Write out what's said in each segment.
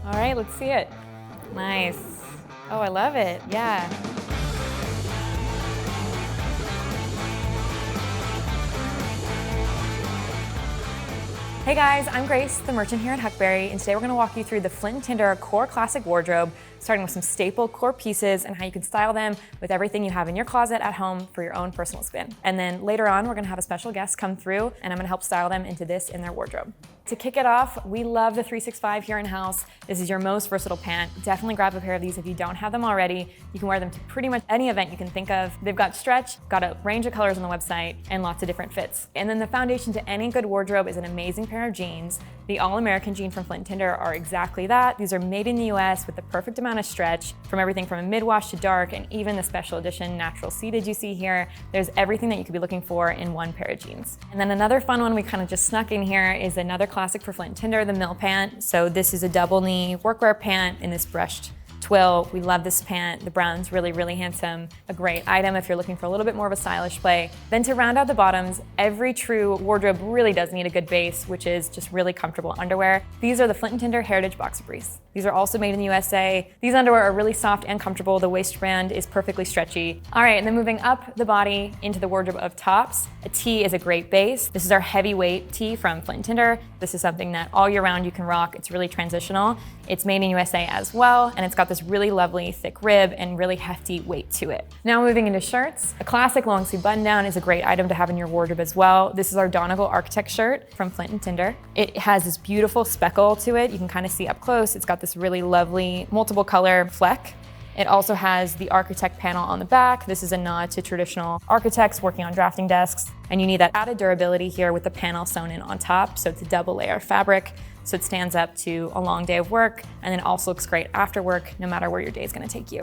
All right, let's see it. Nice. Oh, I love it, yeah. Hey guys, I'm Grace, the merchant here at Huckberry, and today we're going to walk you through the Flint & Tinder core classic wardrobe, starting with some staple core pieces and how you can style them with everything you have in your closet at home for your own personal spin. And then later on, we're going to have a special guest come through, and I'm going to help style them into this in their wardrobe. To kick it off, we love the 365 here in-house. This is your most versatile pant. Definitely grab a pair of these if you don't have them already. You can wear them to pretty much any event you can think of. They've got stretch, got a range of colors on the website, and lots of different fits. And then the foundation to any good wardrobe is an amazing pair of jeans. The All-American jean from Flint & Tinder are exactly that. These are made in the US with the perfect amount of stretch, from everything from a mid-wash to dark, and even the special edition natural seated you see here. There's everything that you could be looking for in one pair of jeans. And then another fun one we kind of just snuck in here is another classic for Flint & Tinder, the mill pant. So this is a double knee workwear pant in this brushed twill. We love this pant. The brown's really, really handsome. A great item if you're looking for a little bit more of a stylish play. Then to round out the bottoms, every true wardrobe really does need a good base, which is just really comfortable underwear. These are the Flint & Tinder Heritage Boxer Briefs. These are also made in the USA. These underwear are really soft and comfortable. The waistband is perfectly stretchy. All right, and then moving up the body into the wardrobe of tops, a tee is a great base. This is our heavyweight tee from Flint & Tinder. This is something that all year round you can rock. It's really transitional. It's made in USA as well, and it's got this really lovely thick rib and really hefty weight to it. Now moving into shirts, a classic long sleeve button down is a great item to have in your wardrobe as well. This is our Donegal Architect shirt from Flint & Tinder. It has this beautiful speckle to it. You can kind of see up close. It's got this really lovely multiple color fleck. It also has the architect panel on the back. This is a nod to traditional architects working on drafting desks. And you need that added durability here with the panel sewn in on top. So it's a double layer fabric. So it stands up to a long day of work, and then also looks great after work, no matter where your day is gonna take you.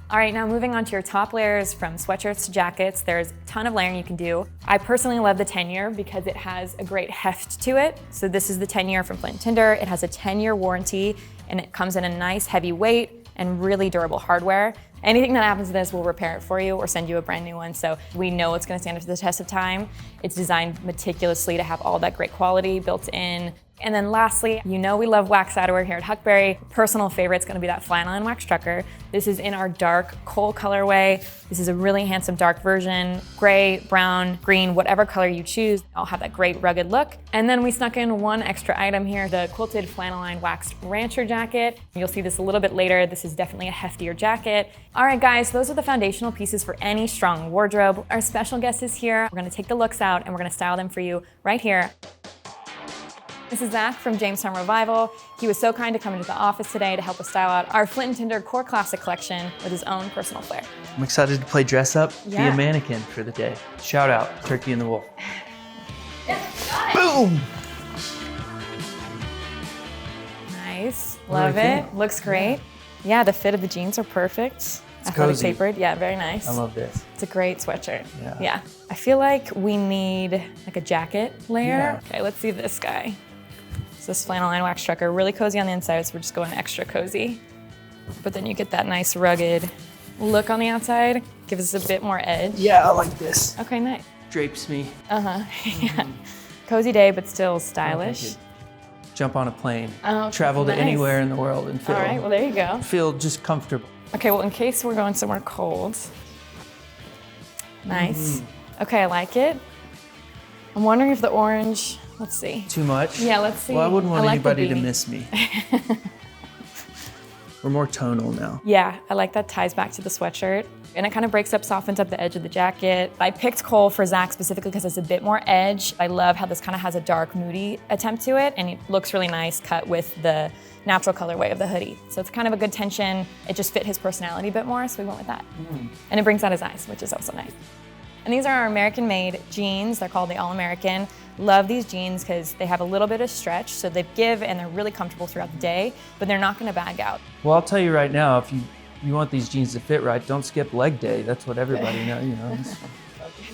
All right, now moving on to your top layers, from sweatshirts to jackets, there's a ton of layering you can do. I personally love the 10-year because it has a great heft to it. So this is the 10-year from Flint & Tinder. It has a 10-year warranty, and it comes in a nice heavy weight and really durable hardware. Anything that happens to this, we'll repair it for you or send you a brand new one. So we know it's gonna stand up to the test of time. It's designed meticulously to have all that great quality built in. And then lastly, you know we love wax outerwear here at Huckberry. Personal favorite's gonna be that flannel and wax trucker. This is in our dark coal colorway. This is a really handsome dark version, gray, brown, green, whatever color you choose. I'll have that great rugged look. And then we snuck in one extra item here, the quilted flannel line waxed rancher jacket. You'll see this a little bit later. This is definitely a heftier jacket. All right, guys, those are the foundational pieces for any strong wardrobe. Our special guest is here. We're gonna take the looks out and we're gonna style them for you right here. This is Zach from Jamestown Revival. He was so kind to come into the office today to help us style out our Flint & Tinder Core Classic collection with his own personal flair. I'm excited to play dress up, be a mannequin for the day. Shout out, Turkey and the Wolf. Boom! Nice, love it, looks great. Yeah, the fit of the jeans are perfect. It's athletic cozy. tapered, yeah, very nice. I love this. It's a great sweatshirt. Yeah. I feel like we need like a jacket layer. Yeah. Okay, let's see this guy. So this flannel line wax trucker, really cozy on the inside, so we're just going extra cozy. But then you get that nice rugged look on the outside, gives us a bit more edge. Yeah, I like this. Okay, nice. Drapes me. Yeah. Cozy day, but still stylish. Jump on a plane, Oh, travel nice. to anywhere in the world and All right, well there you go. feel just comfortable. Okay, well in case we're going somewhere cold. Nice. Okay, I like it. I'm wondering if the orange, let's see. Too much? Yeah, let's see. Well, I wouldn't want like the anybody to beanie. miss me. We're more tonal now. Yeah, I like that ties back to the sweatshirt. And it kind of breaks up, softens up the edge of the jacket. I picked coal for Zach specifically because it's a bit more edge. I love how this kind of has a dark, moody attempt to it, and it looks really nice cut with the natural colorway of the hoodie. So it's kind of a good tension. It just fit his personality a bit more, so we went with that. And it brings out his eyes, which is also nice. And these are our American-made jeans. They're called the All-American. Love these jeans because they have a little bit of stretch, so they give and they're really comfortable throughout the day, but they're not gonna bag out. Well, I'll tell you right now, if you want these jeans to fit right, don't skip leg day. That's what everybody knows, you know.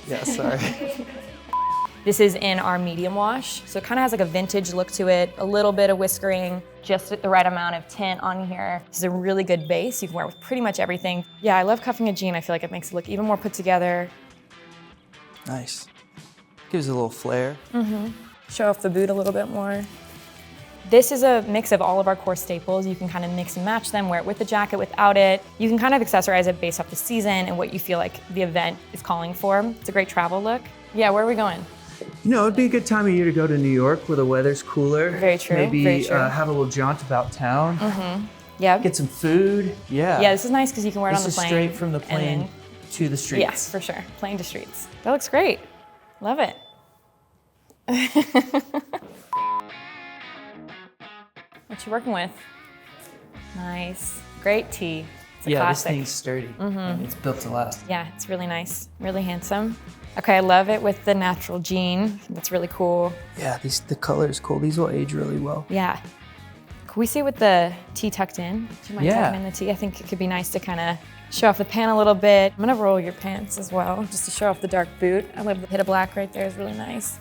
Yeah, sorry. This is in our medium wash, so it kind of has like a vintage look to it, a little bit of whiskering, just the right amount of tint on here. This is a really good base. You can wear it with pretty much everything. Yeah, I love cuffing a jean. I feel like it makes it look even more put together. Nice. Gives it a little flair. Show off the boot a little bit more. This is a mix of all of our core staples. You can kind of mix and match them, wear it with the jacket, without it. You can kind of accessorize it based off the season and what you feel like the event is calling for. It's a great travel look. Yeah, where are we going? You know, it'd be a good time of year to go to New York where the weather's cooler. Very true. Maybe very true. Have a little jaunt about town. Yeah. Get some food. Yeah. Yeah, this is nice because you can wear it on the plane. This is straight from the plane to the streets. Yes, for sure. Plane to streets. That looks great. Love it. What you working with? Nice. Great tee. It's a classic. This thing's sturdy. It's built to last. Yeah, it's really nice. Really handsome. Okay, I love it with the natural jean. That's really cool. Yeah, the color is cool. These will age really well. Yeah. Can we see with the tee tucked in? Do you mind tucking in the tee? I think it could be nice to kind of show off the pant a little bit. I'm gonna roll your pants as well, just to show off the dark boot. I love the hit of black right there is really nice.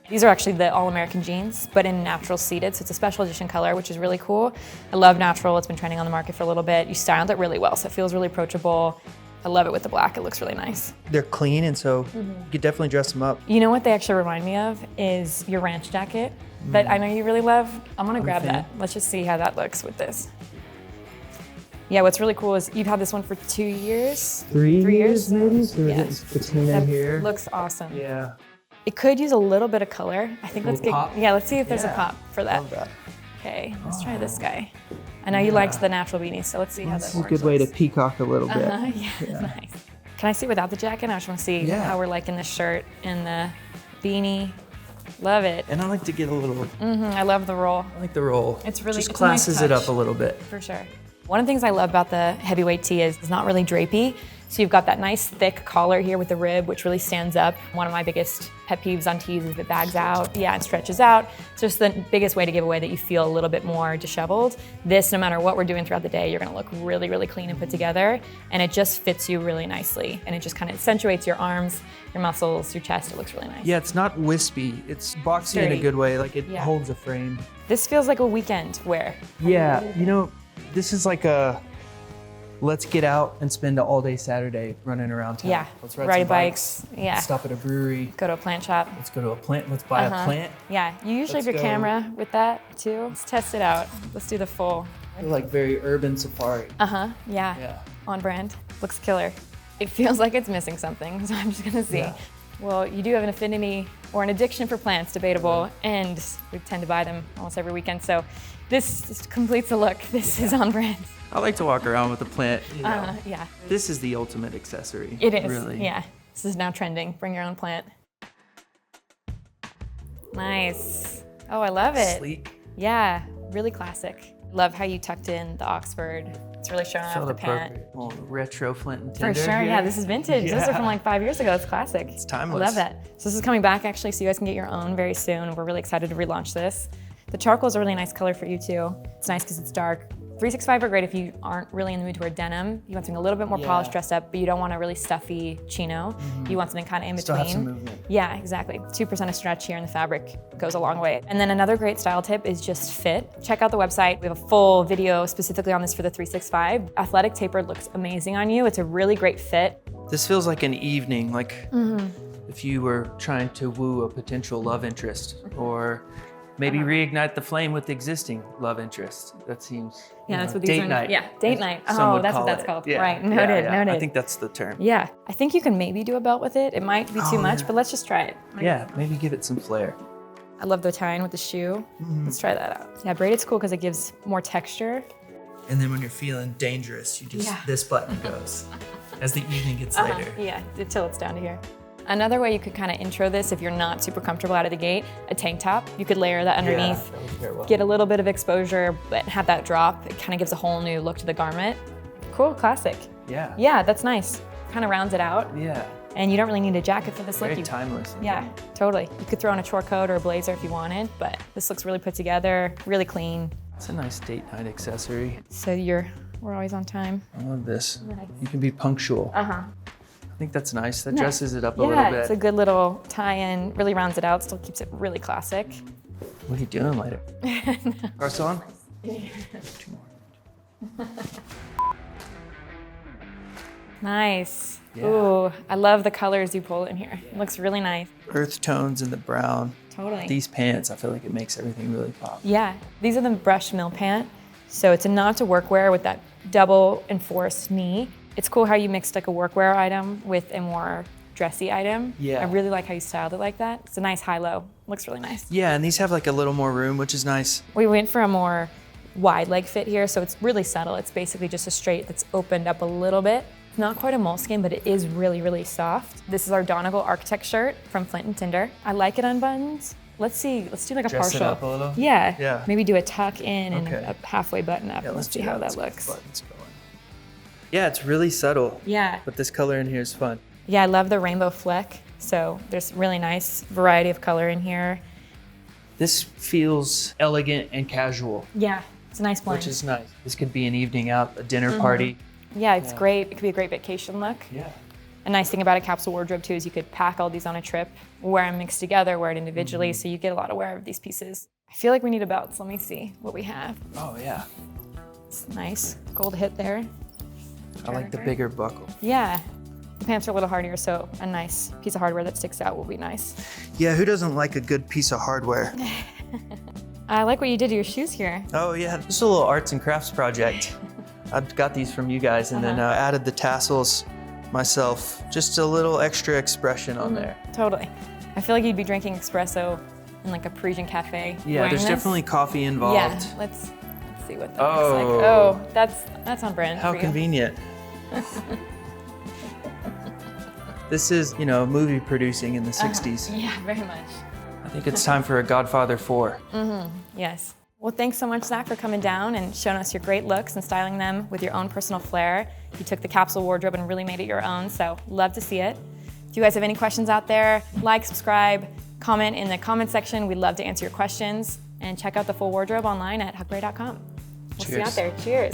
These are actually the all-American jeans, but in natural seated, so it's a special edition color, which is really cool. I love natural, it's been trending on the market for a little bit. You styled it really well, so it feels really approachable. I love it with the black, it looks really nice. They're clean, and so you could definitely dress them up. You know what they actually remind me of is your ranch jacket that I know you really love. I'm gonna grab that. Let's just see how that looks with this. Yeah, what's really cool is you've had this one for 2 years? 3 years maybe? So Yeah. it's patina here. Looks awesome. Yeah. It could use a little bit of color. I think let's get, pop? yeah, let's see if there's a Yeah. pop for that. Love that. Okay, let's try this guy. I know you liked the natural beanie, so let's see how This that is a works. good way to peacock a little bit. Yeah, nice. Can I see without the jacket? I just want to see how we're liking the shirt and the beanie. Love it. And I like to get a little, I love the roll, I like the roll. It's really- just it's a nice classes it touch. up a little bit. for sure. One of the things I love about the heavyweight tee is it's not really drapey. So you've got that nice thick collar here with the rib, which really stands up. One of my biggest pet peeves on tees is if it bags out. Yeah, it stretches out. It's just the biggest way to give away that you feel a little bit more disheveled. This, no matter what we're doing throughout the day, you're gonna look really, really clean and put together. And it just fits you really nicely. And it just kind of accentuates your arms, your muscles, your chest. It looks really nice. Yeah, it's not wispy. It's boxy in Sturdy. a good way. Like it Yeah. holds a frame. This feels like a weekend wear. Yeah, you know, this is like a, let's get out and spend an all-day Saturday running around town. Yeah, Let's ride ride some bikes. Yeah, Stop at a brewery. go to a plant shop. Let's go to a plant. Let's buy a plant. Yeah, you usually have your Let's go. camera with that too. Let's test it out. Let's do the full. Like very urban safari. Yeah. Yeah. On brand. Looks killer. It feels like it's missing something, so I'm just gonna see. Yeah. Well, you do have an affinity or an addiction for plants, debatable, and we tend to buy them almost every weekend, so this just completes the look. This is on brand. I like to walk around with a plant. You know. Yeah, This is the ultimate accessory. it is. Really. Yeah, this is now trending. Bring your own plant. Nice. Oh, I love it. Sleek. Yeah, really classic. Love how you tucked in the Oxford. It's really showing off Felt the pant. appropriate. Well, retro Flint and For Tinder sure, here. yeah, this is vintage. Those are from Yeah. like 5 years ago. It's classic. It's timeless. I love that. So this is coming back actually, so you guys can get your own very soon. We're really excited to relaunch this. The charcoal is a really nice color for you too. It's nice because it's dark. 365 are great if you aren't really in the mood to wear denim. You want something a little bit more polished, dressed up, but you don't want a really stuffy chino. You want something kind of in between. Still have some movement. Yeah, exactly. 2% of stretch here in the fabric goes a long way. And then another great style tip is just fit. Check out the website. We have a full video specifically on this for the 365. Athletic tapered looks amazing on you. It's a really great fit. This feels like an evening, like if you were trying to woo a potential love interest or maybe reignite the flame with the existing love interest. That seems, Yeah, that's what these date are. night. Yeah, date night. Some Oh, would that's call what that's it. called. Yeah, Right, yeah, noted, yeah. noted. I think that's the term. Yeah, I think you can maybe do a belt with it. It might be too much, but let's just try it. Yeah, maybe give it some flair. I love the tie-in with the shoe. Let's try that out. Yeah, braided's cool because it gives more texture. And then when you're feeling dangerous, you just, this button goes as the evening gets later. Yeah, until it's down to here. Another way you could kind of intro this if you're not super comfortable out of the gate, a tank top. You could layer that underneath, that would pair well. get a little bit of exposure, but have that drop. It kind of gives a whole new look to the garment. Cool, classic. Yeah. Yeah, that's nice. Kind of rounds it out. Yeah. And you don't really need a jacket for this look. Very You- timeless. Yeah, totally. You could throw on a short coat or a blazer if you wanted, but this looks really put together, really clean. It's a nice date night accessory. So we're always on time. I love this. Nice. You can be punctual. I think that's nice. That dresses it up a little Yeah, bit. it's a good little tie-in, really rounds it out, still keeps it really classic. What are you doing later? Garcon? Two more. Nice. Yeah. Ooh, I love the colors you pull in here. It looks really nice. Earth tones in the brown. Totally. These pants, I feel like it makes everything really pop. Yeah, these are the brushed mill pant. So it's a nod to workwear with that double enforced knee. It's cool how you mixed like a workwear item with a more dressy item. Yeah. I really like how you styled it like that. It's a nice high-low, looks really nice. Yeah, and these have like a little more room, which is nice. We went for a more wide leg fit here, so it's really subtle. It's basically just a straight that's opened up a little bit. It's not quite a moleskin, but it is really, really soft. This is our Donegal Architect shirt from Flint and Tinder. I like it unbuttoned. Let's do like a Dress partial. it up a little? Yeah. Yeah. Maybe do a tuck in and Okay. a halfway button up. Yeah, Let's see do how Let's that get looks. the buttons going. Yeah, it's really subtle. Yeah. But this color in here is fun. Yeah, I love the rainbow fleck. So there's really nice variety of color in here. This feels elegant and casual, Yeah, it's a nice blend. which is nice. This could be an evening out, a dinner party. Yeah, it's great. It could be a great vacation look. Yeah. A nice thing about a capsule wardrobe too is you could pack all these on a trip, wear them mixed together, wear it individually, so you get a lot of wear of these pieces. I feel like we need a belt, so let me see what we have. Oh yeah. It's nice, gold hit there. I like the bigger buckle. Yeah, the pants are a little hardier, so a nice piece of hardware that sticks out will be nice. Yeah, who doesn't like a good piece of hardware? I like what you did to your shoes here. Oh yeah, this is a little arts and crafts project. I've got these from you guys and then added the tassels myself. Just a little extra expression on there. Totally. I feel like you'd be drinking espresso in like a Parisian cafe. Yeah, wearing there's this. definitely coffee involved. Yeah, let's see what that Oh. looks like. Oh, that's on brand How for you. convenient. This is, movie producing in the 60s. Yeah, very much. I think it's time for a Godfather 4. Yes. Well, thanks so much, Zach, for coming down and showing us your great looks and styling them with your own personal flair. You took the capsule wardrobe and really made it your own, so love to see it. If you guys have any questions out there, like, subscribe, comment in the comment section. We'd love to answer your questions. And check out the full wardrobe online at huckberry.com. We'll see you out Cheers. there. Cheers.